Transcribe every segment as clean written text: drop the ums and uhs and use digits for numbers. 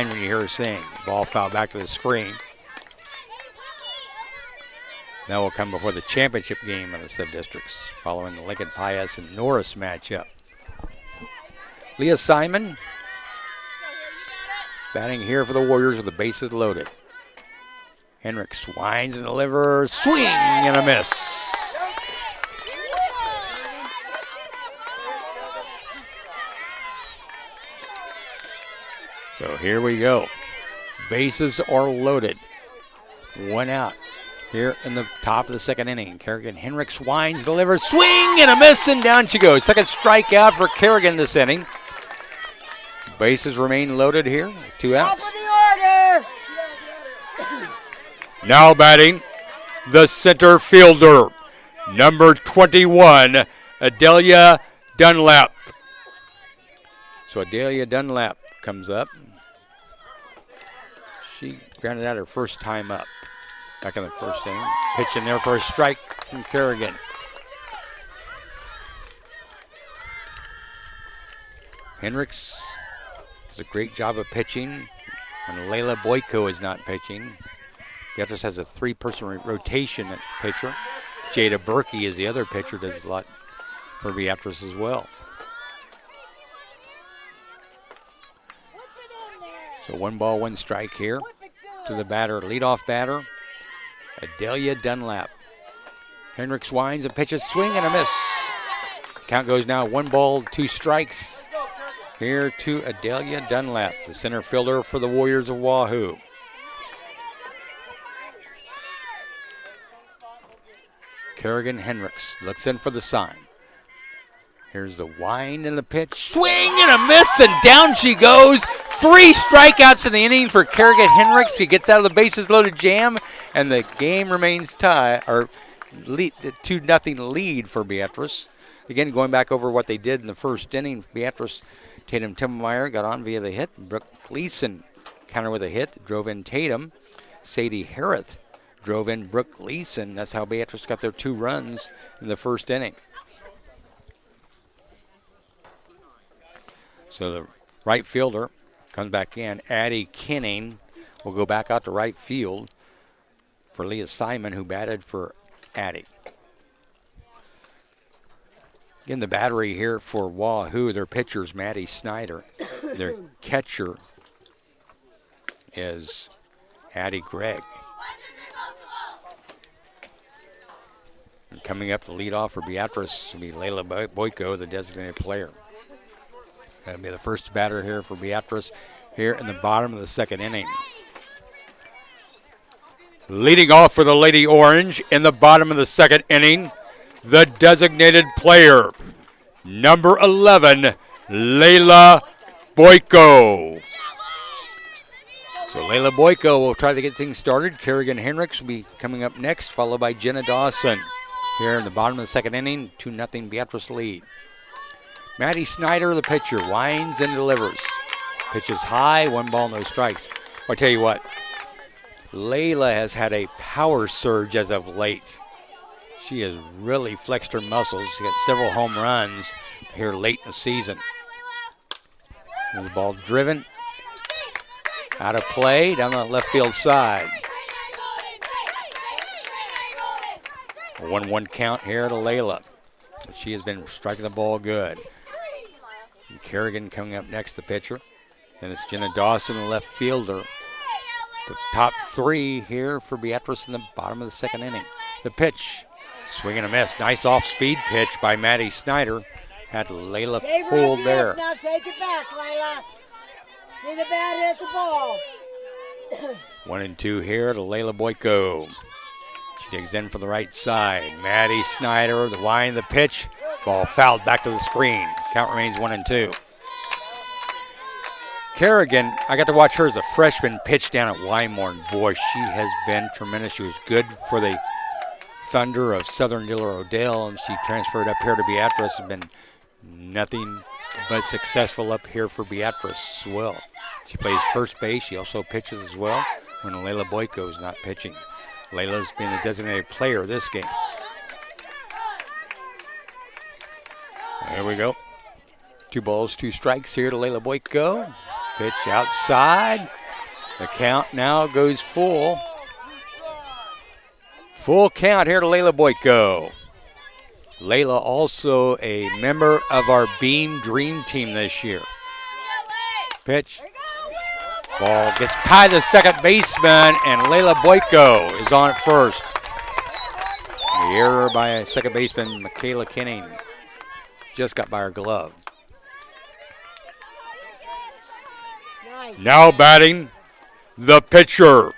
when you hear her sing. Ball foul back to the screen. That will come before the championship game of the sub-districts, following the Lincoln Pius and Norris matchup. Leah Simon batting here for the Warriors with the bases loaded. Hendricks winds and delivers, swing and a miss. So here we go. Bases are loaded. One out here in the top of the second inning. Kerrigan Hendricks winds, delivers, swing and a miss, and down she goes. Second strikeout for Kerrigan this inning. Bases remain loaded here. 2 outs. Top of the order. Now batting, the center fielder, number 21, Adelia Dunlap. So Adelia Dunlap comes up. She grounded out her first time up back in the first inning. Pitch in there for a strike from Kerrigan. Hendricks does a great job of pitching when Layla Boyko is not pitching. Beatrice has a 3-person rotation at pitcher. Jada Berkey is the other pitcher, does a lot for Beatrice as well. So 1 ball, 1 strike here to the batter, leadoff batter, Adelia Dunlap. Hendricks winds and pitches, swing and a miss. Count goes now 1 ball, 2 strikes here to Adelia Dunlap, the center fielder for the Warriors of Wahoo. Kerrigan Hendricks looks in for the sign. Here's the wind and the pitch. Swing and a miss, and down she goes. 3 strikeouts in the inning for Kerrigan Hendricks. He gets out of the bases loaded jam, and the game remains tied, or 2-0 lead for Beatrice. Again, going back over what they did in the first inning, Beatrice, Tatum Timmemeyer got on via the hit. Brooke Gleason countered with a hit, drove in Tatum. Sadie Harrith drove in Brooke Gleason. That's how Beatrice got their 2 runs in the first inning. So the right fielder comes back in. Addie Kinning will go back out to right field for Leah Simon, who batted for Addie. Again, the battery here for Wahoo, their pitcher's Maddie Snyder. Their catcher is Addie Gregg. And coming up to lead off for Beatrice will be Layla Boyko, the designated player. That'll be the first batter here for Beatrice here in the bottom of the second inning. Leading off for the Lady Orange in the bottom of the second inning, the designated player, number 11, Layla Boyko. So Layla Boyko will try to get things started. Kerrigan Hendricks will be coming up next, followed by Jenna Dawson. Here in the bottom of the second inning, 2-0 Beatrice lead. Maddie Snyder, the pitcher, winds and delivers. Pitches high, 1 ball, no strikes. I'll tell you what, Layla has had a power surge as of late. She has really flexed her muscles. She got several home runs here late in the season. And the ball driven out of play down the left field side. A 1-1 count here to Layla. She has been striking the ball good. And Kerrigan coming up next, the pitcher. Then it's Jenna Dawson, the left fielder. The top 3 here for Beatrice in the bottom of the second inning. The pitch, swing and a miss. Nice off-speed pitch by Maddie Snyder. Had Layla fooled there. Now take it back, Layla. See the bat hit the ball. 1-2 here to Layla Boyko. She digs in for the right side. Maddie Snyder, the wind, the pitch. Ball fouled back to the screen. Count remains 1-2. Kerrigan, I got to watch her as a freshman pitch down at Wymore. Boy, she has been tremendous. She was good for the Thunder of Southern Diller-Odell, and she transferred up here to Beatrice. Has been nothing but successful up here for Beatrice as well. She plays first base. She also pitches as well when Layla Boyko is not pitching. Layla's been the designated player this game. There we go. 2 balls, 2 strikes here to Layla Boyko. Pitch outside. The count now goes full. Full count here to Layla Boyko. Layla also a member of our Beam Dream Team this year. Pitch. Ball gets by the second baseman, and Layla Boyko is on at first. The error by second baseman Michaela Kenning. Just got by her glove. Nice. Now batting, the pitcher,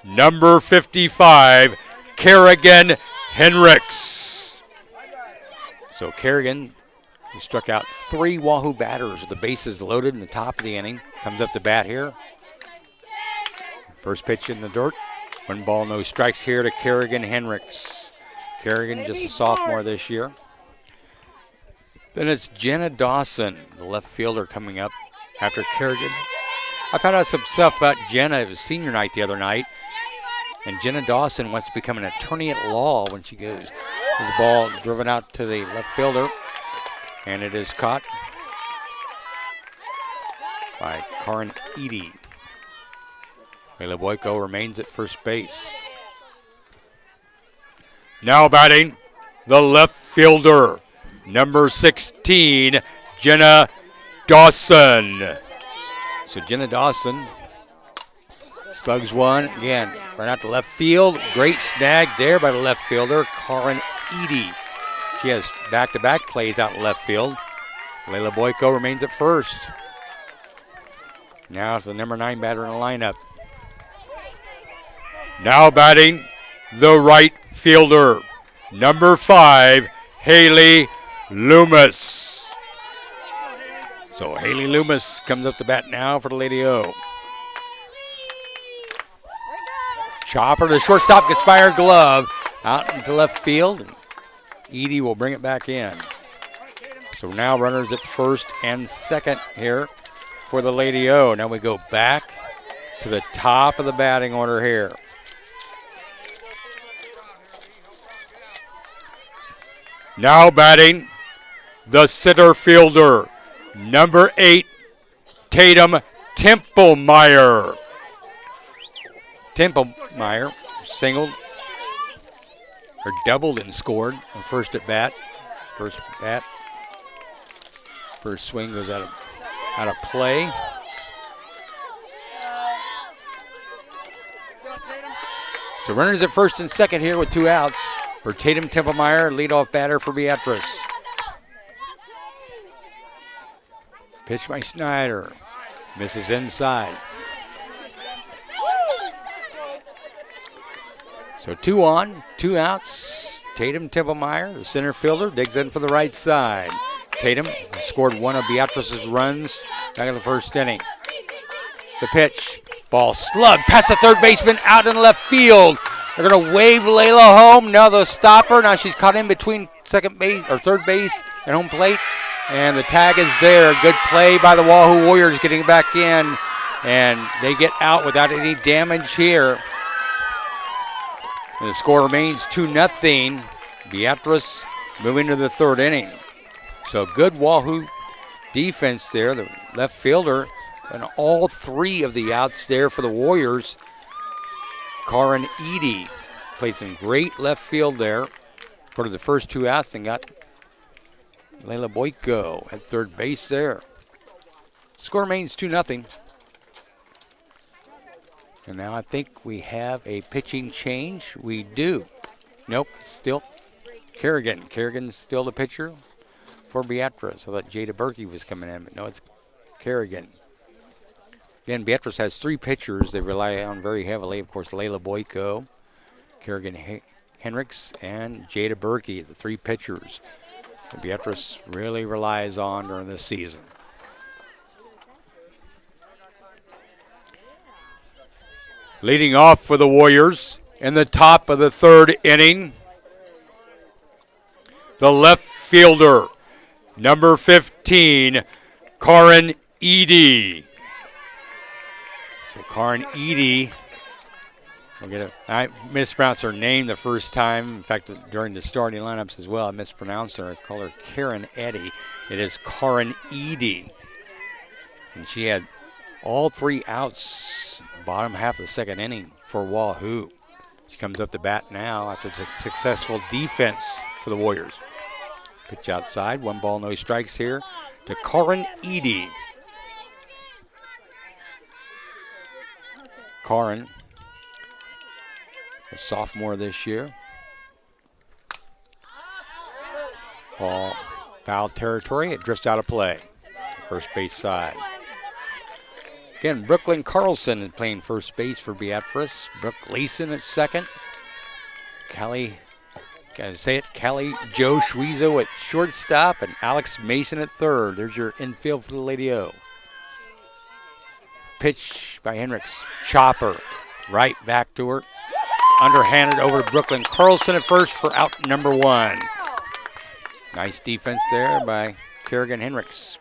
number 55, Kerrigan Henricks. So Kerrigan, who struck out 3 Wahoo batters with the bases loaded in the top of the inning, comes up to bat here. First pitch in the dirt. 1 ball, no strikes here to Kerrigan Henricks. Kerrigan, just a sophomore this year. Then it's Jenna Dawson, the left fielder, coming up after Kerrigan. I found out some stuff about Jenna. It was senior night the other night. And Jenna Dawson wants to become an attorney at law when she goes. The ball driven out to the left fielder. And it is caught by Karin Eady. Layla Boyko remains at first base. Now batting, the left fielder, number 16, Jenna Dawson. So Jenna Dawson slugs one again, right out to left field. Great snag there by the left fielder, Karin Eady. She has back-to-back plays out in left field. Layla Boyko remains at first. Now it's the number 9 batter in the lineup. Now batting, the right fielder, number 5, Haley Loomis. So Haley Loomis comes up to bat now for the Lady O. Chopper to the shortstop, gets by her glove, out into left field. And Eady will bring it back in. So now runners at first and second here for the Lady O. Now we go back to the top of the batting order here. Now batting, the center fielder, number 8, Tatum Templemeyer. Templemeyer singled, or doubled and scored on first at bat. First bat, first swing goes out of play. So runners at first and second here with 2 outs. For Tatum Templemeyer, leadoff batter for Beatrice. Pitch by Snyder. Misses inside. So 2 on, 2 outs. Tatum Templemeyer, the center fielder, digs in for the right side. Tatum scored 1 of Beatrice's runs back in the first inning. The pitch. Ball slugged past the third baseman, out in left field. They're going to wave Layla home. Now they'll stop her. Now she's caught in between second base or third base and home plate. And the tag is there. Good play by the Wahoo Warriors getting back in. And they get out without any damage here. And the score remains 2-0. Beatrice moving to the third inning. So good Wahoo defense there. The left fielder and all 3 of the outs there for the Warriors. Karin Eady played some great left field there for the first 2 outs and got Layla Boyko at third base there. Score remains 2-0. And now I think we have a pitching change. We do. Nope, still Kerrigan. Kerrigan's still the pitcher for Beatrice. I thought Jada Berkey was coming in, but no, it's Kerrigan. Again, Beatrice has 3 pitchers they rely on very heavily. Of course, Layla Boyko, Kerrigan Henricks, and Jada Berkey, the 3 pitchers that Beatrice really relies on during this season. Leading off for the Warriors in the top of the third inning, the left fielder, number 15, Karin Eady. So Karin Eady, I mispronounced her name the first time. In fact, during the starting lineups as well, I mispronounced her. I call her Karen Eddy. It is Karin Eady. And she had All 3 outs, bottom half of the second inning for Wahoo. She comes up to bat now after the successful defense for the Warriors. Pitch outside, 1 ball, no strikes here to Karin Edie. Karin, a sophomore this year. Ball, foul territory, it drifts out of play. First base side. Again, Brooklyn Carlson is playing first base for Beatrice. Brooke Leeson at second. Callie Jo Schweezo at shortstop and Alex Mason at third. There's your infield for the Lady O. Pitch by Hendricks. Chopper right back to her. Underhanded over to Brooklyn Carlson at first for out number 1. Nice defense there by Kerrigan Hendricks.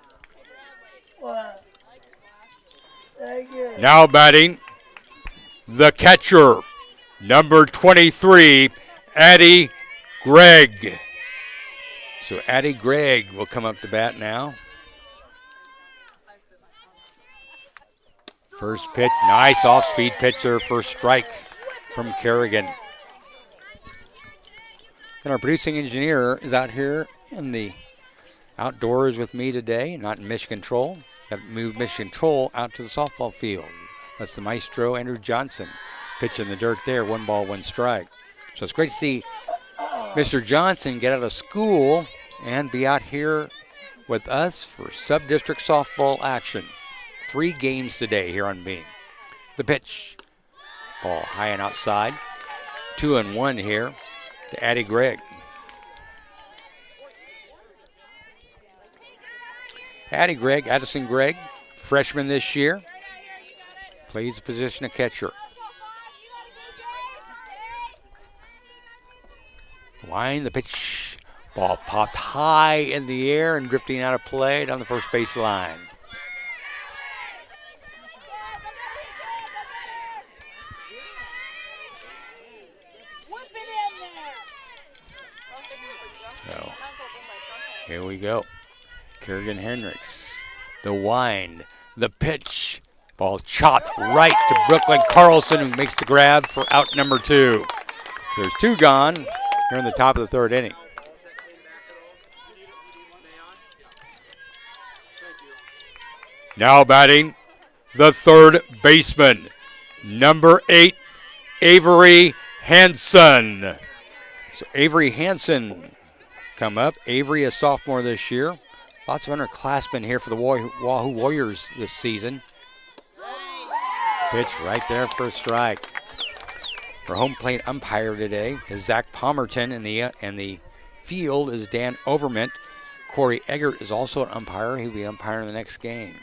Now batting, the catcher, number 23, Addie Gregg. So Addie Gregg will come up to bat now. First pitch, nice off-speed pitch there, first strike from Kerrigan. And our producing engineer is out here in the outdoors with me today, not in mission control. Got to move mission control out to the softball field. That's the maestro, Andrew Johnson. Pitch in the dirt there, 1 ball, 1 strike. So it's great to see Mr. Johnson get out of school and be out here with us for sub-district softball action. 3 games today here on Beam. The pitch. Ball high and outside. 2-1 here to Addie Gregg. Addie Gregg, Addison Gregg, freshman this year. Plays the position of catcher. Line, the pitch. Ball popped high in the air and drifting out of play down the first base line. So, here we go. Kerrigan Hendricks, the wind, the pitch. Ball chopped right to Brooklyn Carlson, who makes the grab for out number 2. There's 2 gone here in the top of the 3rd inning. Now batting, the 3rd baseman, number 8, Avery Hansen. So Avery Hansen come up. Avery, a sophomore this year. Lots of underclassmen here for the Wahoo Warriors this season. Pitch right there for a strike. Our home plate umpire today is Zach Palmerton, and the field is Dan Overment. Corey Eggert is also an umpire. He'll be umpiring the next game.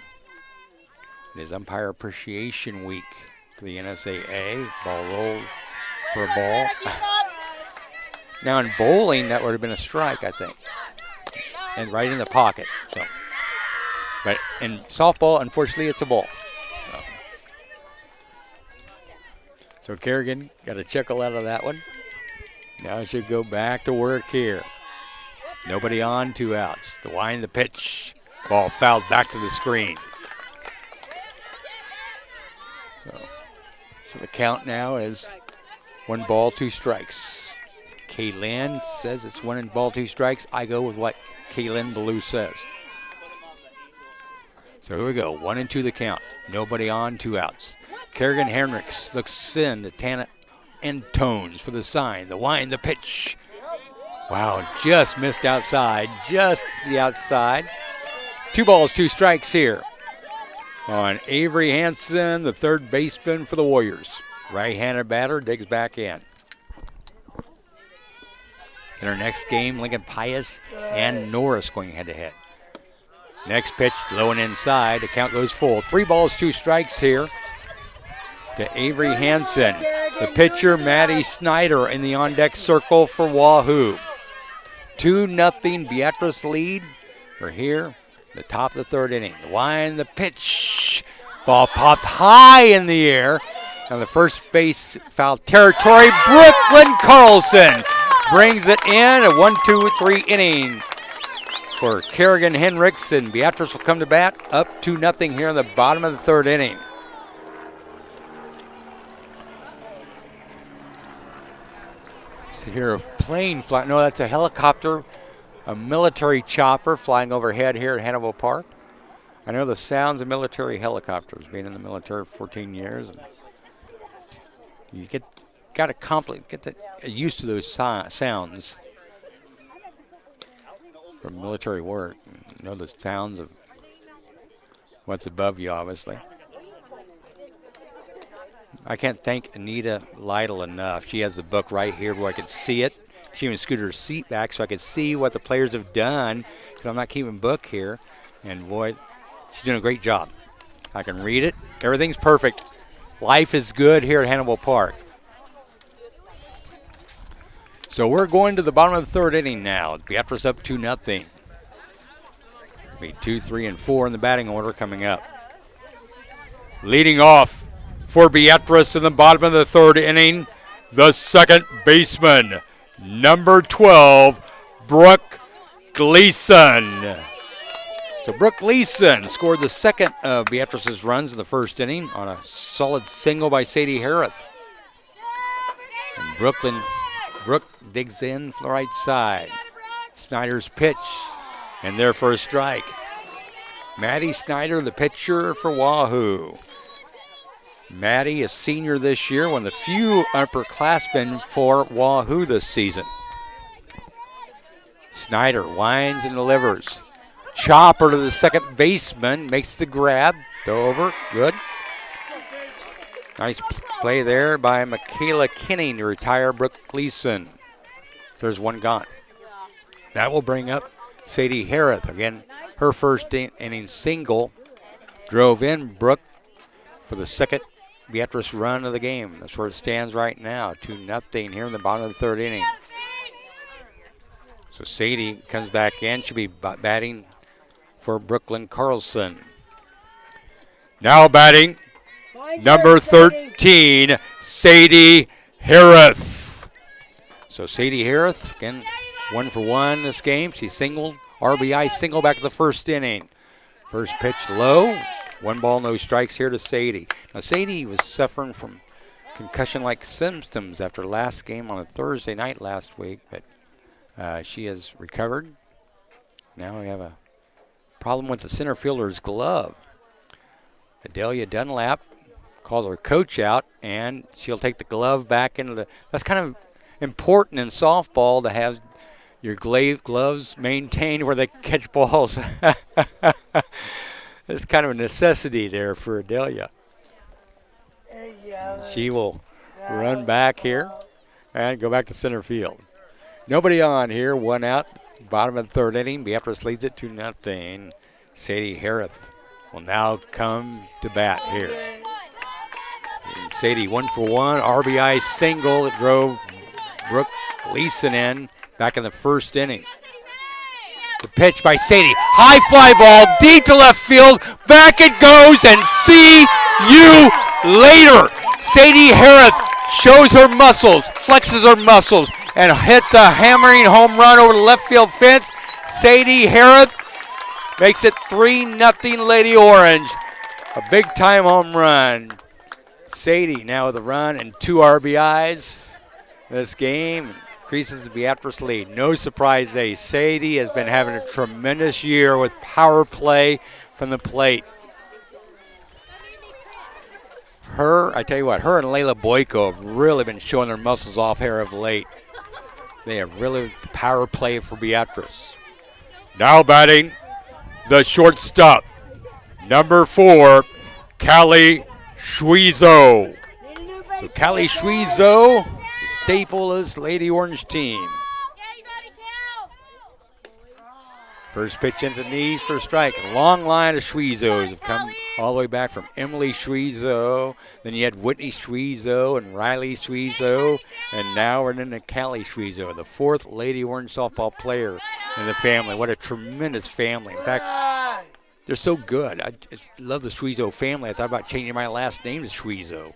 It is Umpire Appreciation Week for the NSAA. Ball rolled for a ball. Now in bowling, that would have been a strike, I think. And right in the pocket. But in softball, unfortunately, it's a ball. So Kerrigan got a chuckle out of that one. Now she'll go back to work here. Nobody on, 2 outs. The wind, the pitch. Ball fouled back to the screen. So the count now is 1 ball, 2 strikes. Kaylin says it's 1 ball, 2 strikes. I go with what Kaylin Ballou says. So here we go, 1-2 the count. Nobody on, 2 outs. Kerrigan Hendricks looks in to Tana Antones for the sign. The wind, the pitch. Wow, just missed outside, just the outside. 2 balls, 2 strikes here on Avery Hansen, the 3rd baseman for the Warriors. Right-handed batter, digs back in. In our next game, Lincoln Pius and Norris going head-to-head. Next pitch, low and inside. The count goes full. 3 balls, 2 strikes here to Avery Hansen. The pitcher, Maddie Snyder, in the on-deck circle for Wahoo. 2-0 Beatrice lead. We're here, the top of the 3rd inning. The wind, the pitch. Ball popped high in the air. On the first base foul territory, Brooklyn Carlson brings it in a 1-2-3 inning for Kerrigan Henricks, and Beatrice will come to bat up 2-0 here in the bottom of the third inning. See here a plane flying. No, that's a helicopter, a military chopper flying overhead here at Hannibal Park. I know the sounds of military helicopters, being in the military for 14 years. And you get used to those sounds from military work. You know the sounds of what's above you, obviously. I can't thank Anita Lytle enough. She has the book right here where I can see it. She even scooted her seat back so I could see what the players have done, because I'm not keeping book here. And boy, she's doing a great job. I can read it. Everything's perfect. Life is good here at Hannibal Park. So we're going to the bottom of the third inning now. Beatrice up 2-0. Be 2, 3, and 4 in the batting order coming up. Leading off for Beatrice in the bottom of the third inning, the second baseman, number 12, Brooke Gleason. So Brooke Gleason scored the second of Beatrice's runs in the first inning on a solid single by Sadie Harrith. And Brooke digs in from the right side. Snyder's pitch, and there for a strike. Maddie Snyder, the pitcher for Wahoo. Maddie, a senior this year, one of the few upperclassmen for Wahoo this season. Snyder winds and delivers. Chopper to the second baseman, makes the grab. Throw over, good. Nice play there by Michaela Kinney to retire Brooke Gleason. There's one gone. That will bring up Sadie Harrith. Again, her first inning single drove in Brooke for the second Beatrice run of the game. That's where it stands right now, 2-0 here in the bottom of the third inning. So Sadie comes back in. She'll be batting for Brooklyn Carlson. Now batting, number 13, Sadie Harrith. So Sadie Harrith, again, 1 for 1 this game. She singled, RBI single back to the first inning. First pitch low, 1 ball, no strikes here to Sadie. Now Sadie was suffering from concussion-like symptoms after last game on a Thursday night last week, but she has recovered. Now we have a problem with the center fielder's glove. Adelia Dunlap called her coach out, and she'll take the glove back into the. That's kind of important in softball to have your gloves maintained where they catch balls. It's kind of a necessity there for Adelia. She will run back here and go back to center field. Nobody on here, 1 out, bottom of the third inning. Beatrice leads it 2-0. Sadie Harrith will now come to bat here. And Sadie 1 for 1, RBI single that drove Brooke Gleason in back in the first inning. The pitch by Sadie, high fly ball, deep to left field, back it goes, and see you later. Sadie Harrith shows her muscles, flexes her muscles, and hits a hammering home run over the left field fence. Sadie Harrith makes it 3-0 Lady Orange. A big-time home run. Sadie now with a run and 2 RBIs this game. Increases the Beatrice lead. No surprise there. Sadie has been having a tremendous year with power play from the plate. I tell you what, her and Layla Boyko have really been showing their muscles off here of late. They have really power play for Beatrice. Now batting, the shortstop, number 4, Callie Schwezo. So Callie Schwezo, the staple of this Lady Orange team. First pitch into the knees for a strike. A long line of Schwezos have come all the way back from Emily Schwezo. Then you had Whitney Schwezo and Riley Schwezo. And now we're into Callie Schwezo, the 4th Lady Orange softball player in the family. What a tremendous family. In fact, they're so good. I just love the Schwezo family. I thought about changing my last name to Schwezo.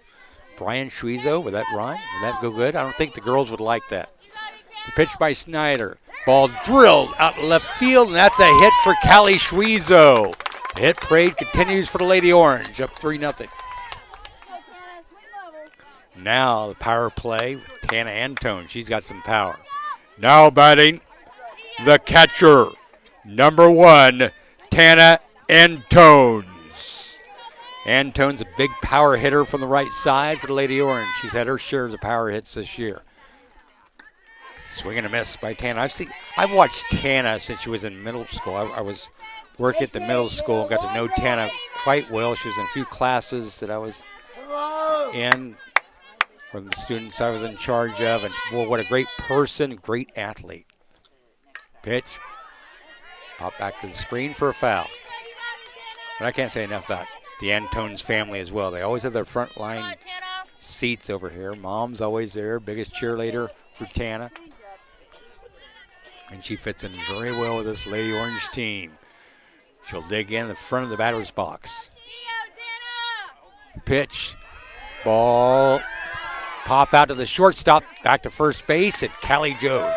Brian Schwezo, would that rhyme? Would that go good? I don't think the girls would like that. The pitch by Snyder. Ball drilled out left field, and that's a hit for Callie Schwezo. The hit parade continues for the Lady Orange, up 3-0. Now the power play with Tana Antone. She's got some power. Now batting the catcher, number 1, Tana Antones. Antone's a big power hitter from the right side for the Lady Orange. She's had her shares of power hits this year. Swing and a miss by Tana. I've watched Tana since she was in middle school. I was working at the middle school and got to know Tana quite well. She was in a few classes that I was in from the students I was in charge of. And well, what a great person, great athlete. Pitch. Pop back to the screen for a foul. But I can't say enough about the Antones family as well. They always have their front line seats over here. Mom's always there, biggest cheerleader for Tana. And she fits in very well with this Lady Orange team. She'll dig in the front of the batter's box. Pitch. Ball. Pop out to the shortstop. Back to first base at Callie Joe.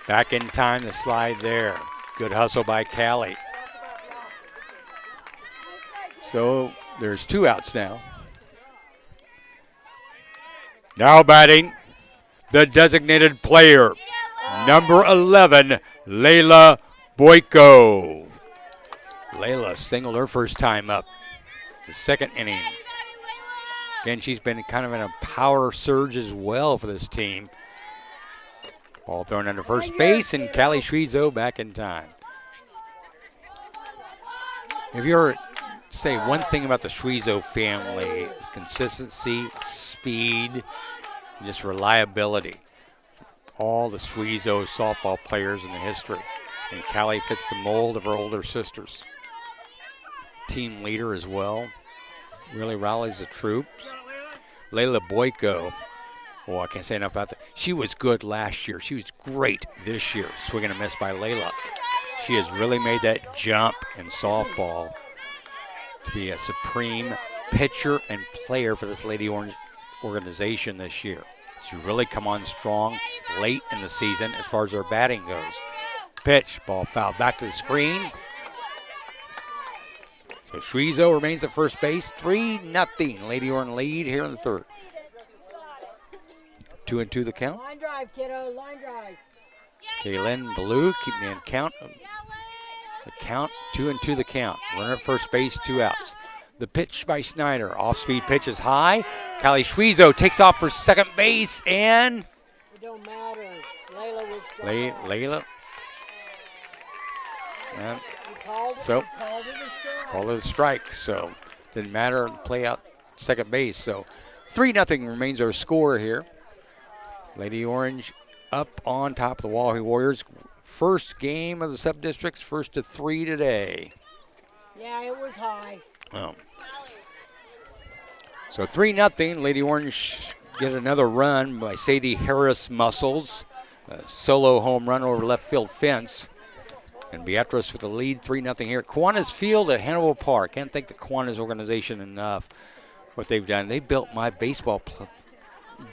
Back in time to slide there. Good hustle by Callie. So there's 2 outs now. Now batting the designated player, number 11, Layla Boyko. Layla singled her first time up, the second inning. Again, she's been kind of in a power surge as well for this team. Ball thrown under first base, and Callie Schwezo back in time. If you ever say one thing about the Schwezo family, consistency, speed, and just reliability. All the Schwezo softball players in the history. And Callie fits the mold of her older sisters. Team leader as well. Really rallies the troops. Layla Boyko. Oh, I can't say enough about that. She was good last year. She was great this year. Swing and a miss by Layla. She has really made that jump in softball to be a supreme pitcher and player for this Lady Orange organization this year. She's really come on strong late in the season as far as her batting goes. Pitch, ball fouled back to the screen. So Schwezo remains at first base, 3-0. Lady Orange lead here in the third. 2-2 the count. Line drive, kiddo, line drive. Kaylin Ballou, keep me in count. The count, 2-2 the count. Runner at first base, 2 outs. The pitch by Snyder. Off-speed pitch is high. Callie Schwezo takes off for second base, and It don't matter. Layla was Layla. Yeah. You called it, So, you called it a strike. call it a strike. So didn't matter. Play out second base. So 3-0 remains our score here. Lady Orange up on top of the Wallahoo Warriors. First game of the sub-districts, 1-3 today. Yeah, it was high. So 3-0. Lady Orange get another run by Sadie Harris Muscles. A solo home run over left field fence. And Beatrice with the lead, 3-0 here. Kiwanis Field at Hannibal Park. Can't thank the Kiwanis organization enough for what they've done. They built my baseball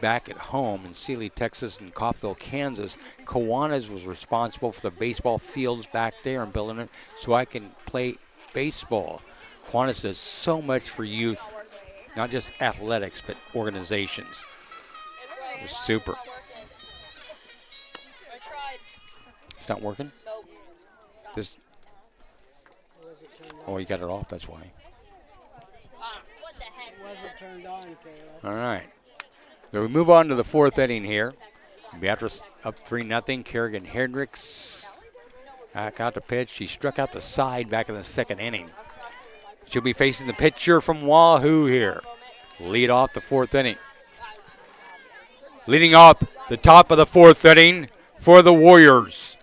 back at home in Sealy, Texas, and Coffeyville, Kansas. Kiwanis was responsible for the baseball fields back there and building it so I can play baseball. Kiwanis does so much for youth, not just athletics, but organizations. It's super. It's not working? This. Oh, you got it off, that's why. It wasn't turned on, Kayla. All right. So we move on to the fourth inning here. Beatrice up 3-0. Kerrigan Hendricks back out to pitch. She struck out the side back in the second inning. She'll be facing the pitcher from Wahoo here. Lead off the fourth inning. Leading off the top of the fourth inning for the Warriors,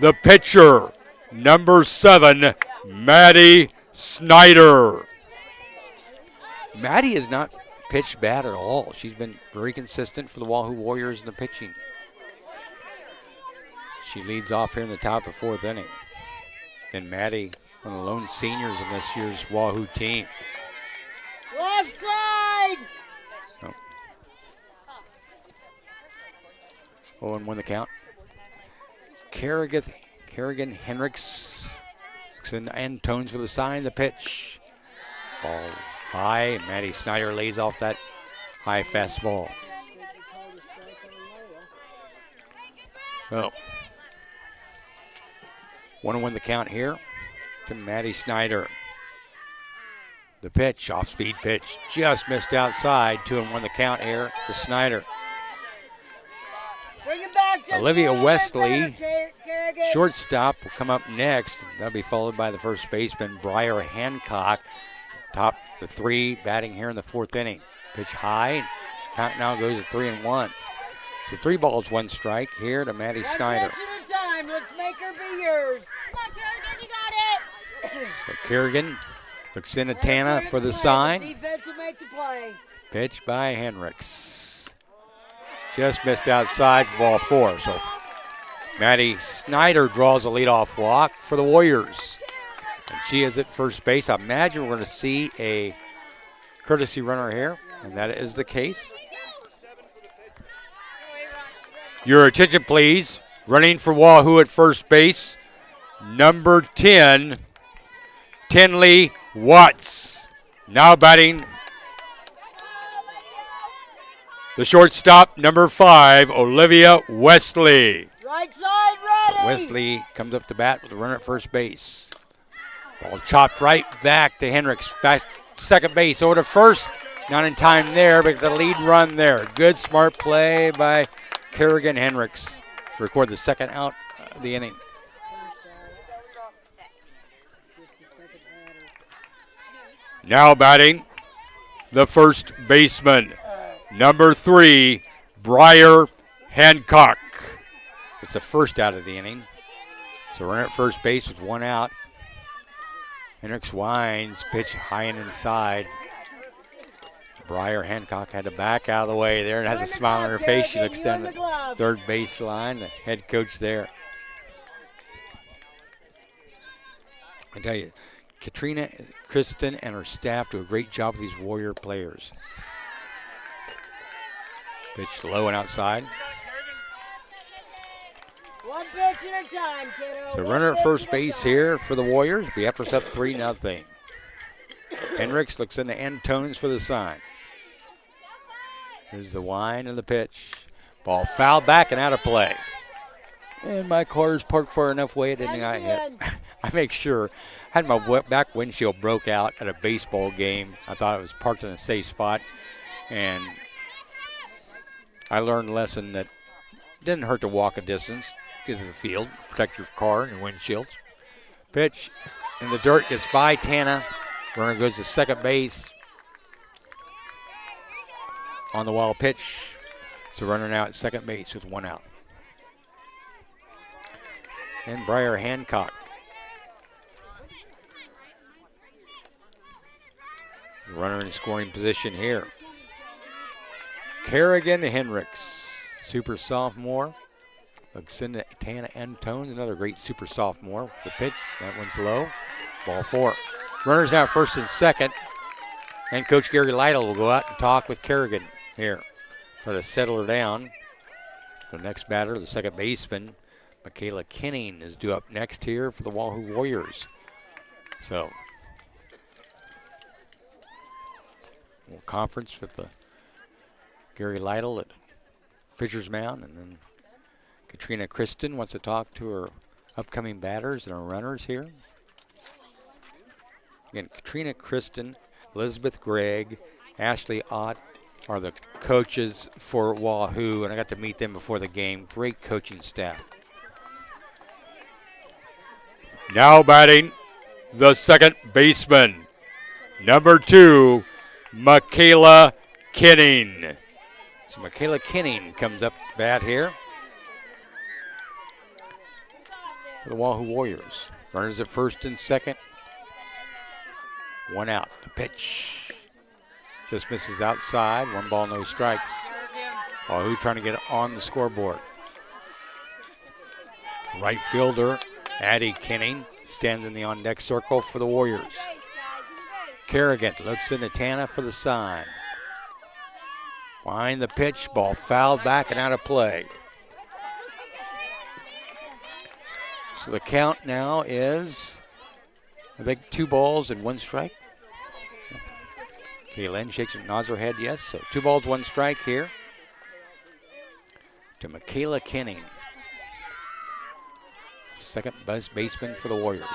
the pitcher, number 7, Maddie Snyder. Maddie has not pitched bad at all. She's been very consistent for the Wahoo Warriors in the pitching. She leads off here in the top of the fourth inning. And Maddie, one of the lone seniors in this year's Wahoo team. Left side! Oh. 0-1 the count. Kerrigan Hendricks and tones for the sign. The pitch. Ball high. Maddie Snyder lays off that high fastball. Oh. Want to win the count here to Maddie Snyder. The pitch, off-speed pitch, just missed outside. 2-1 the count here to Snyder. Bring it back, just Olivia a little bit Wesley, better, Kerrigan. shortstop, will come up next. That'll be followed by the first baseman, Briar Hancock. Top the three, batting here in the fourth inning. Pitch high. Count now goes to 3-1. So 3 balls, 1 strike here to Maddie One Snyder. pitch at a time. Let's make her be yours. Come on, Kerrigan, you got it. So Kerrigan looks in at Tana Let her for the play. sign. Defense will make the play. Pitch by Hendricks. Just missed outside for ball 4. So Maddie Snyder draws a leadoff walk for the Warriors. And she is at first base. I imagine we're going to see a courtesy runner here, and that is the case. Your attention, please. Running for Wahoo at first base, number 10, Tinley Watts. Now batting the shortstop, number 5, Olivia Wesley. Right side ready. Wesley comes up to bat with a runner at first base. Ball chopped right back to Hendricks. Back second base, over to first. Not in time there, but the lead run there. Good, smart play by Kerrigan Hendricks to record the second out of the inning. Now batting the first baseman, number 3, Briar Hancock. It's the first out of the inning. So runner at first base with 1 out. Hendricks winds, pitch high and inside. Briar Hancock had to back out of the way there and has a smile on her face. She looks down the third baseline, the head coach there. I tell you, Katrina Kristen and her staff do a great job with these Warrior players. Pitch low and outside. One pitch at a time, kiddo. So One runner at pitch first a base time. here for the Warriors. Be after us up 3-0. Hendricks looks into Antones for the sign. Here's the wind and the pitch. Ball fouled back and out of play. And my car's parked far enough away it didn't get hit. I make sure. I had my back windshield broke out at a baseball game. I thought it was parked in a safe spot. And I learned a lesson that it didn't hurt to walk a distance. Get to the field, protect your car and your windshields. Pitch in the dirt gets by Tana. Runner goes to second base. On the wild pitch. So runner now at second base with 1 out. And Briar Hancock. The runner in scoring position here. Kerrigan Hendricks, super sophomore. Looks into Tana Antones, another great super sophomore. The pitch, that one's low. Ball 4. Runners now first and second. And Coach Gary Lytle will go out and talk with Kerrigan here. Try to settle her down. The next batter, the second baseman, Michaela Kenning, is due up next here for the Wahoo Warriors. So, a little conference with the Gary Lytle at pitcher's mound, and then Katrina Kristen wants to talk to her upcoming batters and her runners here. Again, Katrina Kristen, Elizabeth Gregg, Ashley Ott are the coaches for Wahoo, and I got to meet them before the game. Great coaching staff. Now batting the second baseman, number 2, Michaela Kenning. So Michaela Kenning comes up to bat here for the Wahoo Warriors. Runners at first and second. 1 out. The pitch just misses outside. 1 ball, no strikes. Wahoo trying to get it on the scoreboard. Right fielder Addie Kenning stands in the on-deck circle for the Warriors. Kerrigan looks into Tana for the sign. Wind the pitch, ball fouled back and out of play. So the count now is, I think, 2 balls and 1 strike. Kaylin shakes and nods her head yes. So 2 balls, 1 strike here to Michaela Kenning. Second best baseman for the Warriors.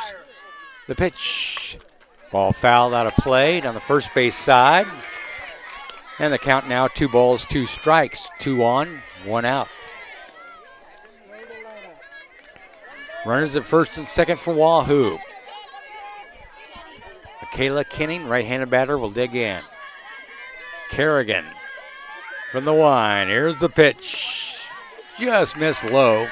The pitch. Ball fouled out of play down the first base side. And the count now 2 balls, 2 strikes. 2 on, 1 out. Runners at first and second for Wahoo. Michaela Kenning, right-handed batter, will dig in. Kerrigan from the line. Here's the pitch. Just missed low.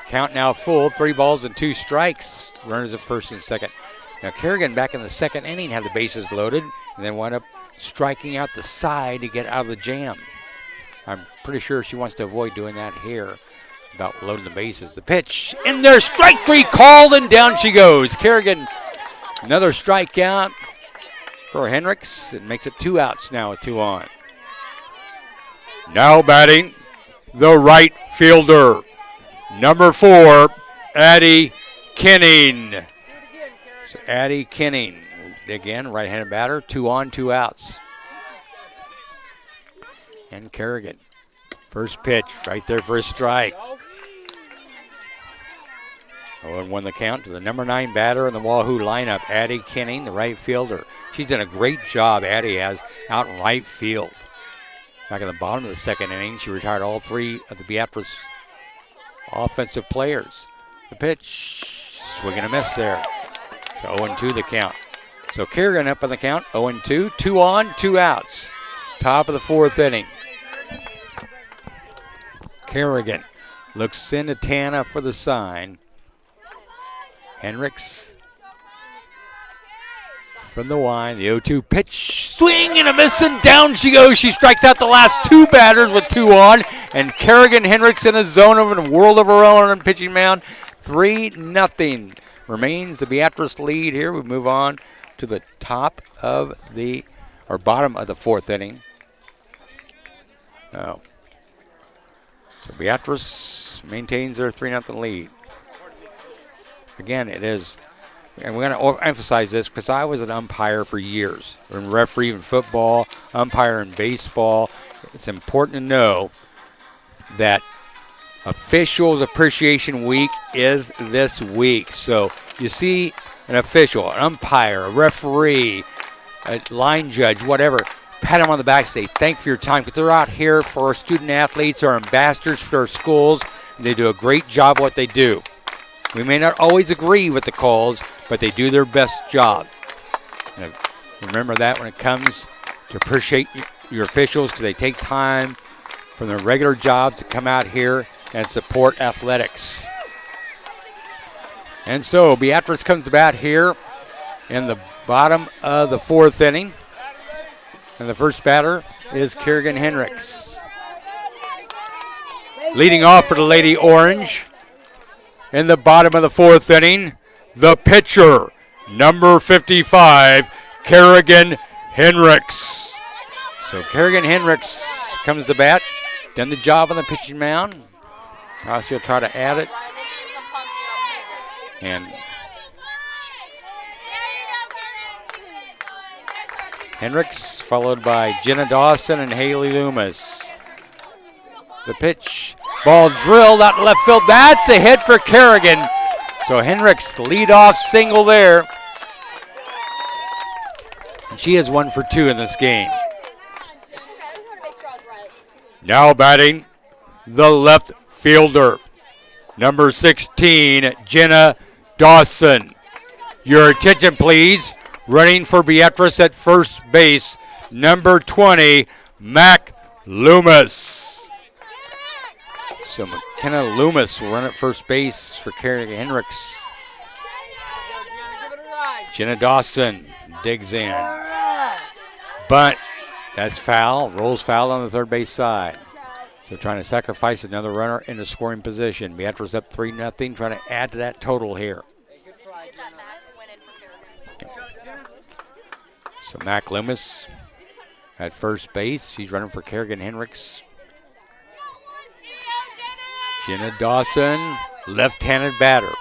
Count now full, 3 balls and 2 strikes. Runners at first and second. Now Kerrigan back in the second inning had the bases loaded and then wound up striking out the side to get out of the jam. I'm pretty sure she wants to avoid doing that here about loading the bases. The pitch in there, strike 3 called, and down she goes. Kerrigan, another strikeout for Hendricks. It makes it 2 outs now with 2 on. Now batting, the right fielder, number 4, Addie Kenning. So Addie Kenning, again, right-handed batter, 2 on, 2 outs. And Kerrigan, first pitch, right there for a strike. 0-1 the count to the number 9 batter in the Wahoo lineup, Addie Kenning, the right fielder. She's done a great job, Addie has, out in right field. Back at the bottom of the second inning, she retired all 3 of the Beatrice offensive players. The pitch, swing and a miss there. So 0-2 the count. So Kerrigan up on the count, 0-2, 2 on, 2 outs. Top of the 4th inning. Kerrigan looks into Tana for the sign. Hendricks from the line, the 0-2 pitch, swing and a miss, and down she goes. She strikes out the last 2 batters with 2 on, and Kerrigan Hendricks in a zone of a world of her own on the pitching mound. 3-0 remains the Beatrice lead here. We move on to the top of the, or bottom of the 4th inning. Oh. So Beatrice maintains their 3-0 lead. Again, it is, and we're going to emphasize this because I was an umpire for years, and referee in football, umpire in baseball. It's important to know that Officials Appreciation Week is this week. So you see an official, an umpire, a referee, a line judge, whatever, pat them on the back, say thank you for your time, because they're out here for our student athletes, our ambassadors for our schools, and they do a great job what they do. We may not always agree with the calls, but they do their best job. And remember that when it comes to appreciate your officials, because they take time from their regular jobs to come out here and support athletics. And so Beatrice comes to bat here in the bottom of the 4th inning. And the first batter is Kerrigan Hendricks. Leading off for the Lady Orange in the bottom of the 4th inning, the pitcher, number 55, Kerrigan Hendricks. So Kerrigan Hendricks comes to bat, done the job on the pitching mound. Now she'll try to add it. And Hendricks followed by Jenna Dawson and Haley Loomis. The pitch, ball drilled out left field. That's a hit for Kerrigan. So Hendricks lead-off single there. And she is 1 for 2 in this game. Now batting, the left fielder, number 16, Jenna Dawson. Your attention, please. Running for Beatrice at first base, number 20, Mac Loomis. So McKenna Loomis will run at first base for Kerrigan Hendricks. Jenna Dawson digs in. Bunt, that's foul, rolls foul on the third base side. So trying to sacrifice another runner into scoring position. Beatrice up 3-0, trying to add to that total here. So Mac Loomis at first base. She's running for Kerrigan Hendricks. Jenna Dawson, left-handed batter.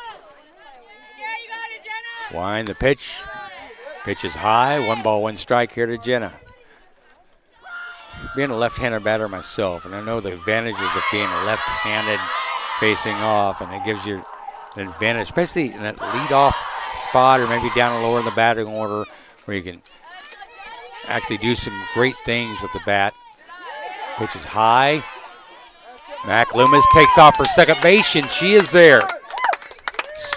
Wind the pitch. Pitch is high. 1 ball, 1 strike here to Jenna. Being a left-handed batter myself, and I know the advantages of being left-handed facing off, and it gives you an advantage, especially in that lead-off spot or maybe down lower in the batting order where you can actually do some great things with the bat. Pitch is high. Mac Loomis takes off for second base, and she is there.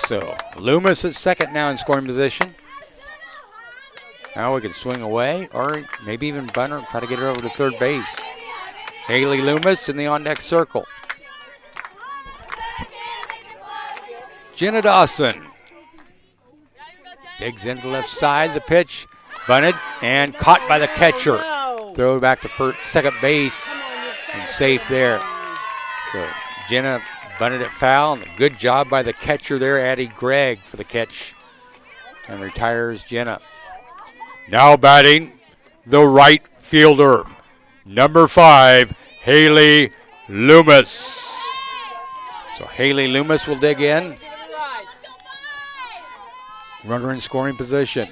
So Loomis at second now in scoring position. Now we can swing away or maybe even bunt her and try to get her over to third base. Haley Loomis in the on-deck circle. Jenna Dawson digs into the left side. The pitch bunted and caught by the catcher. Throw back to second base and safe there. So Jenna bunted it foul. And a good job by the catcher there, Addie Gregg, for the catch. And retires Jenna. Now batting, the right fielder, number 5, Haley Loomis. So Haley Loomis will dig in. Runner in scoring position.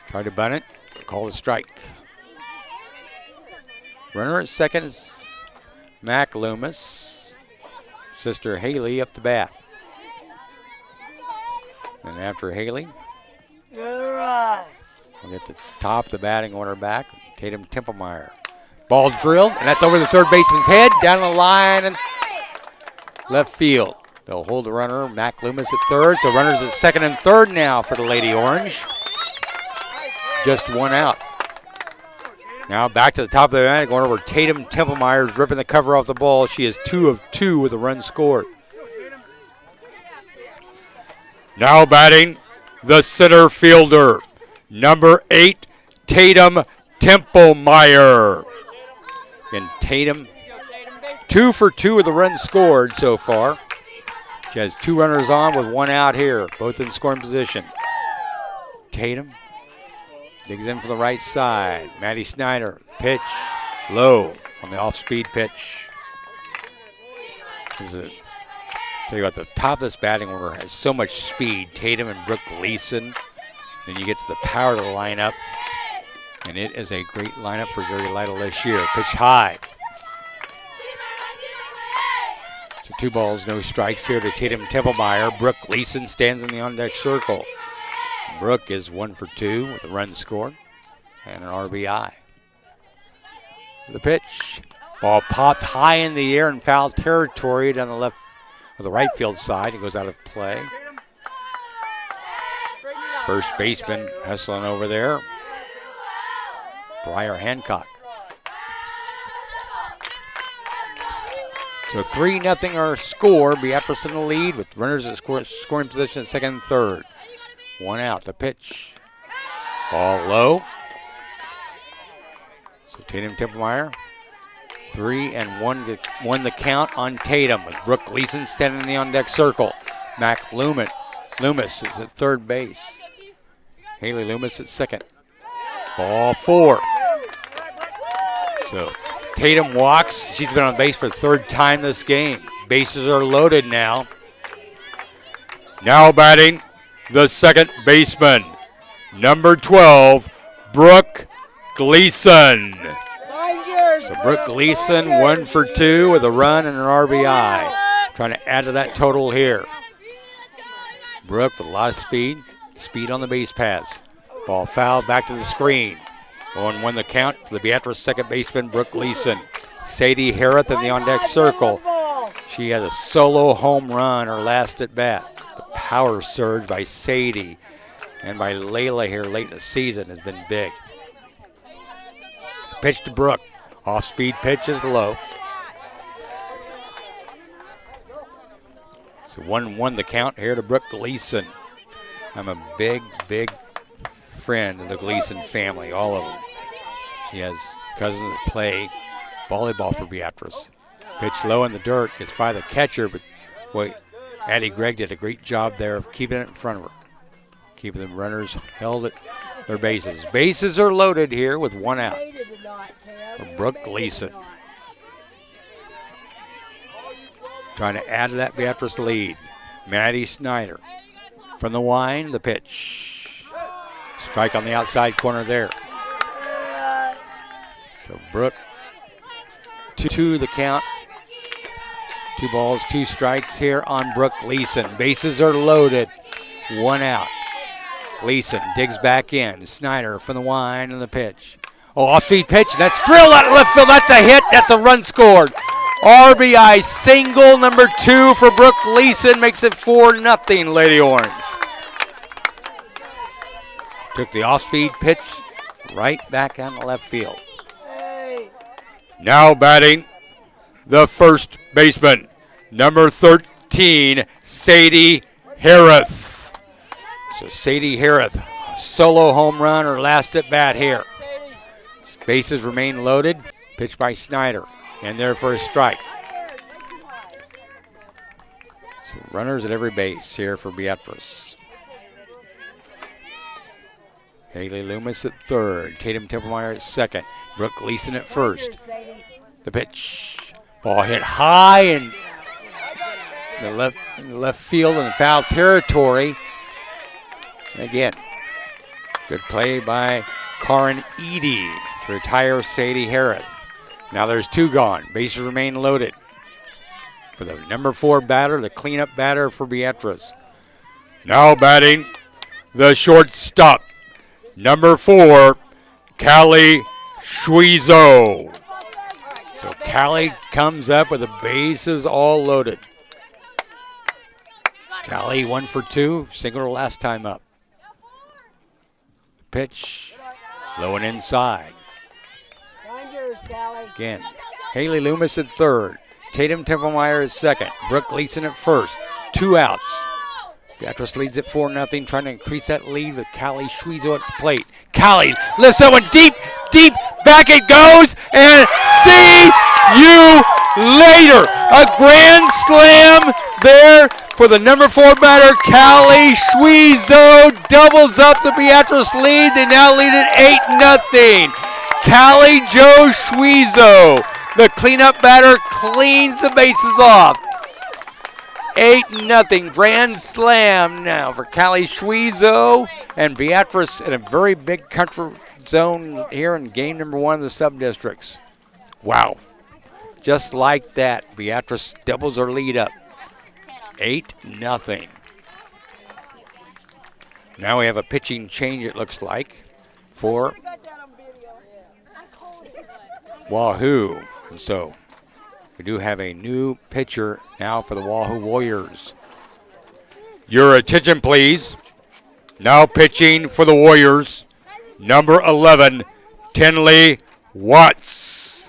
Try to bunt it, call the strike. Runner at second is Mac Loomis. Sister Haley up the bat. And after Haley, we'll get the top of the batting order back. Tatum Templemeyer. Ball's drilled, and that's over the third baseman's head, down the line and left field. They'll hold the runner, Mac Loomis at third. So runners at second and third now for the Lady Orange. Just 1 out. Now back to the top of the batting order where Tatum Templemeyer is ripping the cover off the ball. She is 2 of 2 with a run scored. Now batting, the center fielder, number 8, Tatum Templemeyer. And Tatum, 2 for 2 with the runs scored so far. She has 2 runners on with 1 out here, both in scoring position. Tatum digs in for the right side. Maddie Snyder, pitch low on the off-speed pitch. Tell you what, the top of this batting order has so much speed. Tatum and Brooke Gleason. Then you get to the power of the lineup, and it is a great lineup for Gary Lytle this year. Pitch high. So 2 balls, no strikes here to Tatum Templemeyer. Brooke Gleason stands in the on-deck circle. Brooke is 1 for 2 with a run scored and an RBI. The pitch. Ball popped high in the air in foul territory down the left or the right field side. It goes out of play. First baseman hustling over there. Briar Hancock. So 3-0 our score. Beatrice in the lead with runners at scoring position at second and third. 1 out. The pitch. Ball low. So Tatum Templemeyer. 3-1 the count on Tatum with Brooke Gleason standing in the on-deck circle. Mac Loomis is at third base. Haley Loomis at second. Ball 4. So Tatum walks. She's been on base for the 3rd time this game. Bases are loaded now. Now batting, the second baseman, number 12, Brooke Gleason. So Brooke Gleason, 1 for 2 with a run and an RBI. Trying to add to that total here. Brooke with a lot of speed on the base paths. Ball fouled back to the screen. 0-1 the count to the Beatrice second baseman, Brooke Gleason. Sadie Harrith in the on-deck circle. She has a solo home run, her last at bat. The power surge by Sadie and by Layla here late in the season has been big. Pitch to Brooke. Off-speed pitch is low. So 1-1 the count here to Brooke Gleason. I'm a big friend of the Gleason family, all of them. She has cousins that play volleyball for Beatrice. Pitch low in the dirt. It's by the catcher, but boy, Addie Gregg did a great job there of keeping it in front of her. Keeping the runners held at their bases. Bases are loaded here with 1 out for Brooke Gleason. Trying to add to that Beatrice lead. Maddie Snyder. from the wine, the pitch. Strike on the outside corner there. So Brooke, 2 the count. 2 balls, 2 strikes here on Brooke Gleason. Bases are loaded. 1 out. Gleason digs back in. Snyder from the wine and the pitch. Oh, off-speed pitch. That's drilled out of left field. That's a hit. That's a run scored. RBI single number 2 for Brooke Gleason. Makes it 4-0, Lady Orange. Took the off-speed pitch right back on the left field. Now batting the first baseman, number 13, Sadie Harris. So Sadie Harris, solo home run, her last at bat here. Bases remain loaded. Pitch by Snyder, and there for a strike. So runners at every base here for Beatrice. Haley Loomis at third. Tatum Templemeyer at second. Brooke Gleason at first. The pitch. Ball hit high in the left field in the foul territory. And again, good play by Karin Eady to retire Sadie Harris. Now there's 2 gone. Bases remain loaded. For the number 4 batter, the cleanup batter for Beatrice. Now batting the shortstop, number 4, Callie Schwezo. So Callie comes up with the bases all loaded. Callie 1 for 2, single her last time up. Pitch, low and inside. Again, Haley Loomis at third. Tatum Templemeyer at second. Brooke Gleason at first. 2 outs. Beatrice leads at 4-0, trying to increase that lead with Callie Schwezo at the plate. Callie lifts that one deep, back it goes, and see you later. A grand slam there for the number 4 batter, Callie Schwezo. Doubles up the Beatrice lead. They now lead at 8-0. Callie Jo Schwezo, the cleanup batter, cleans the bases off. 8-0, grand slam now for Callie Schwezo, and Beatrice in a very big comfort zone here in game number 1 of the sub-districts. Wow. Just like that, Beatrice doubles her lead up. 8-0. Now we have a pitching change, it looks like, for Wahoo. And so we do have a new pitcher now for the Wahoo Warriors. Your attention, please. Now pitching for the Warriors, number 11, Tinley Watts.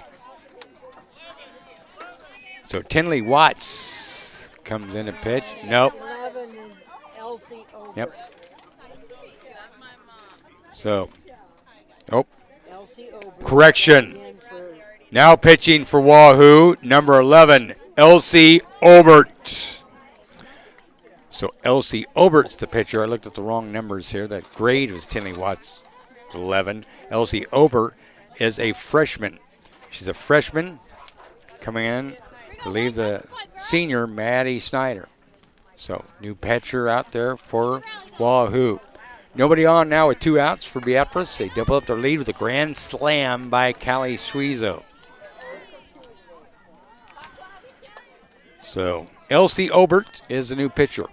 So Tinley Watts comes in to pitch. Nope. Yep. So, nope. Correction. Now pitching for Wahoo, number 11, Elsie Obert. So Elsie Obert's the pitcher. I looked at the wrong numbers here. That grade was Tinley Watts, 11. Elsie Obert is a freshman. She's a freshman coming in to leave the senior, Maddie Snyder. So new pitcher out there for Wahoo. Nobody on now with 2 outs for Beatrice. They double up their lead with a grand slam by Callie Schwezo. So Elsie Obert is the new pitcher.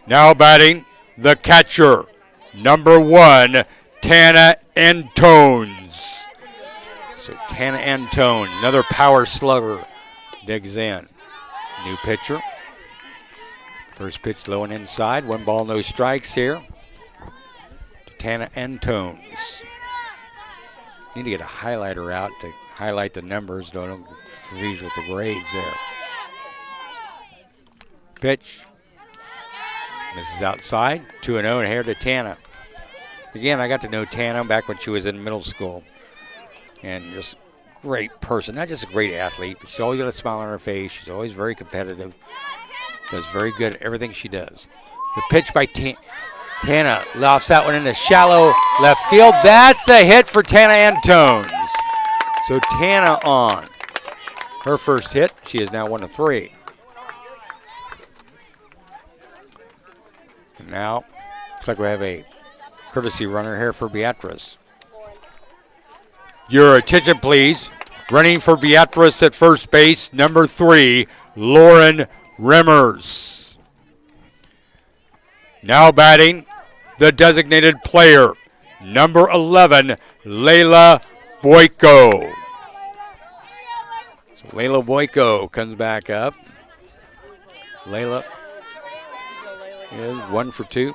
Now batting the catcher, number 1, Tana Antones. So Tana Antone, another power slugger, digs in. New pitcher. First pitch low and inside. 1 ball, no strikes here. Tana Antones. Need to get a highlighter out to highlight the numbers. Don't confuse with the grades there. Pitch. This is outside. 2-0 and here to Tana. Again, I got to know Tana back when she was in middle school. And just great person. Not just a great athlete, but she's always got a smile on her face. She's always very competitive. Does very good at everything she does. The pitch by Tana lofts that one into shallow left field. That's a hit for Tana Antones. So Tana on her first hit. She is now 1 of 3. And now Looks like we have a courtesy runner here for Beatrice. Your attention, please. Running for Beatrice at first base, number 3, Lauren Remmers. Now batting, the designated player, number 11, Layla Boyko. So Layla Boyko comes back up. Layla is 1 for 2.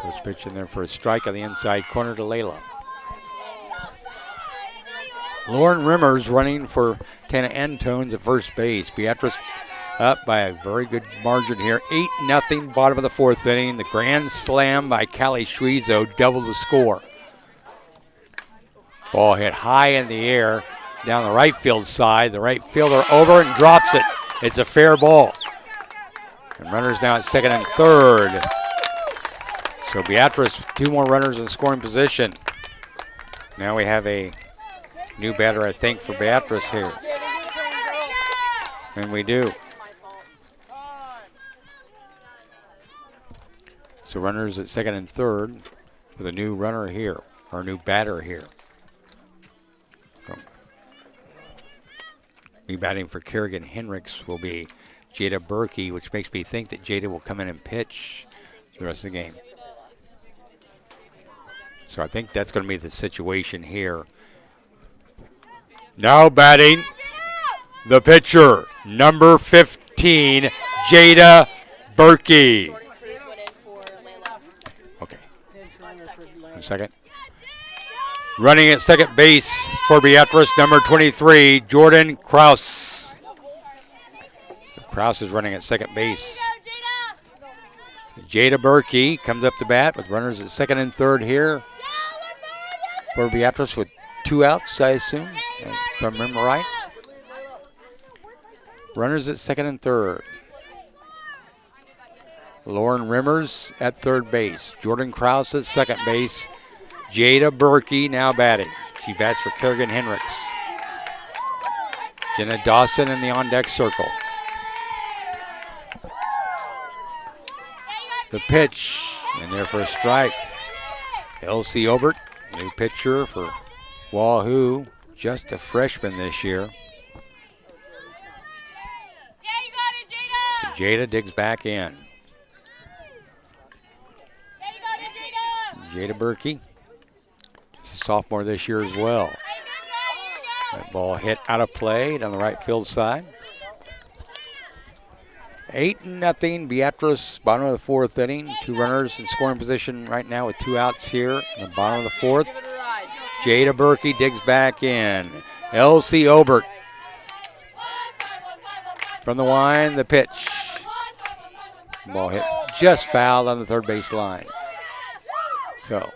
First pitch in there for a strike on the inside corner to Layla. Lauren Remmers running for Tana Antones at first base. Beatrice up by a very good margin here. 8-0, bottom of the 4th inning. The grand slam by Callie Schwezo doubled the score. Ball hit high in the air down the right field side. The right fielder over and drops it. It's a fair ball. And runners now at second and third. So Beatrice, 2 more runners in scoring position. Now we have a new batter, I think, for Beatrice here. And we do. So runners at second and third with a new runner here, or a new batter here. So, new batting for Kerrigan Henricks will be Jada Berkey, which makes me think that Jada will come in and pitch the rest of the game. So I think that's going to be the situation here. Now batting, the pitcher, number 15, Jada Berkey. Okay. 1 second. Running at second base for Beatrice, number 23, Jordan Kraus. Kraus is running at second base. So Jada Berkey comes up to bat with runners at second and third here for Beatrice with 2 outs, I assume, if I remember right. Runners at second and third. Lauren Remmers at third base. Jordan Kraus at second base. Jada Berkey now batting. She bats for Kerrigan Henricks. Jenna Dawson in the on-deck circle. The pitch, in there for a strike. Elsie Obert, new pitcher for Wahoo, just a freshman this year. So Jada digs back in. Jada Berkey, just a sophomore this year as well. That ball hit out of play down the right field side. 8-0 Beatrice, bottom of the 4th inning. 2 runners in scoring position right now with 2 outs here in the bottom of the 4th. Jada Berkey digs back in. Elsie Obert from the line, the pitch. Ball hit just fouled on the third base line. So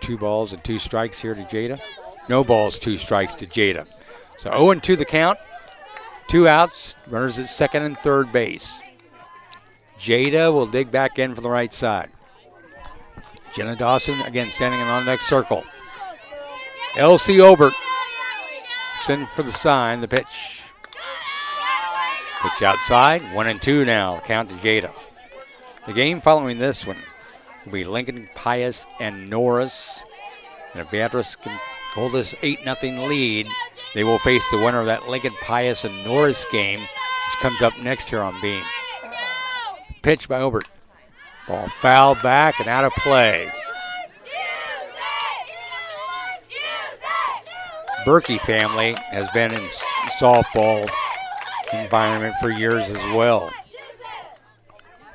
2 balls and 2 strikes here to Jada. No balls, 2 strikes to Jada. So 0-2 the count. 2 outs, runners at second and third base. Jada will dig back in from the right side. Jenna Dawson again standing in on the next circle. Elsie Obert in for the sign, the pitch. Pitch outside, 1-2 now, count to Jada. The game following this one will be Lincoln Pius and Norris. And if Beatrice can hold this 8-0 lead, they will face the winner of that Lincoln Pius and Norris game, which comes up next here on Beam. Pitch by Obert. Ball fouled back and out of play. Berkey family has been in softball environment for years as well.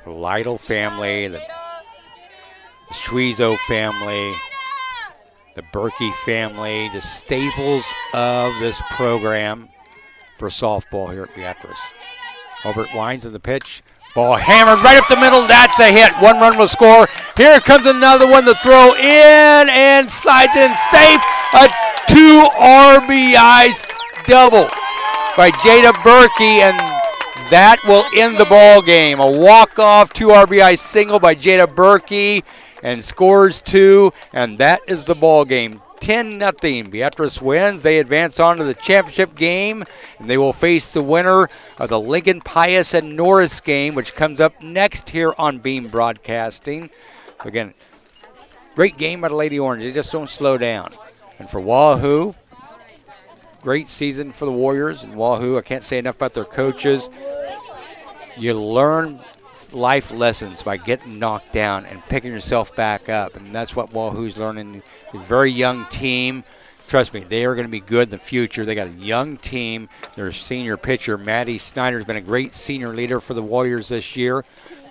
The Lytle family, the Schwezo family, the Berkey family, the staples of this program for softball here at Beatrice. Obert winds in the pitch. Ball hammered right up the middle. That's a hit. 1 run will score. Here comes another one. The throw in and slides in safe. A 2 RBI double by Jada Berkey, and that will end the ball game. A walk-off 2 RBI single by Jada Berkey, and scores 2, and that is the ball game. 10-0. Beatrice wins. They advance on to the championship game, and they will face the winner of the Lincoln Pius and Norris game, which comes up next here on Beam Broadcasting. Again, great game by the Lady Orange. They just don't slow down. And for Wahoo, great season for the Warriors. And Wahoo, I can't say enough about their coaches. You learn life lessons by getting knocked down and picking yourself back up. And that's what Wahoo's learning. A very young team. Trust me, they are going to be good in the future. They got a young team. Their senior pitcher, Maddie Snyder, has been a great senior leader for the Warriors this year,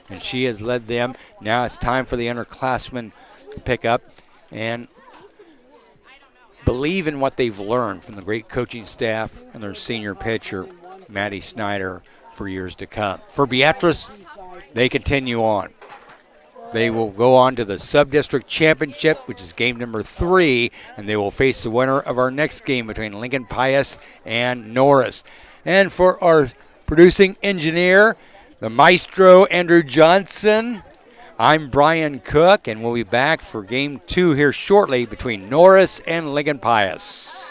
and she has led them. Now it's time for the underclassmen to pick up and believe in what they've learned from the great coaching staff and their senior pitcher, Maddie Snyder, for years to come. For Beatrice, they continue on. They will go on to the Sub-District Championship, which is game number 3, and they will face the winner of our next game between Lincoln Pius and Norris. And for our producing engineer, the maestro, Andrew Johnson, I'm Brian Cook, and we'll be back for game 2 here shortly between Norris and Lincoln Pius.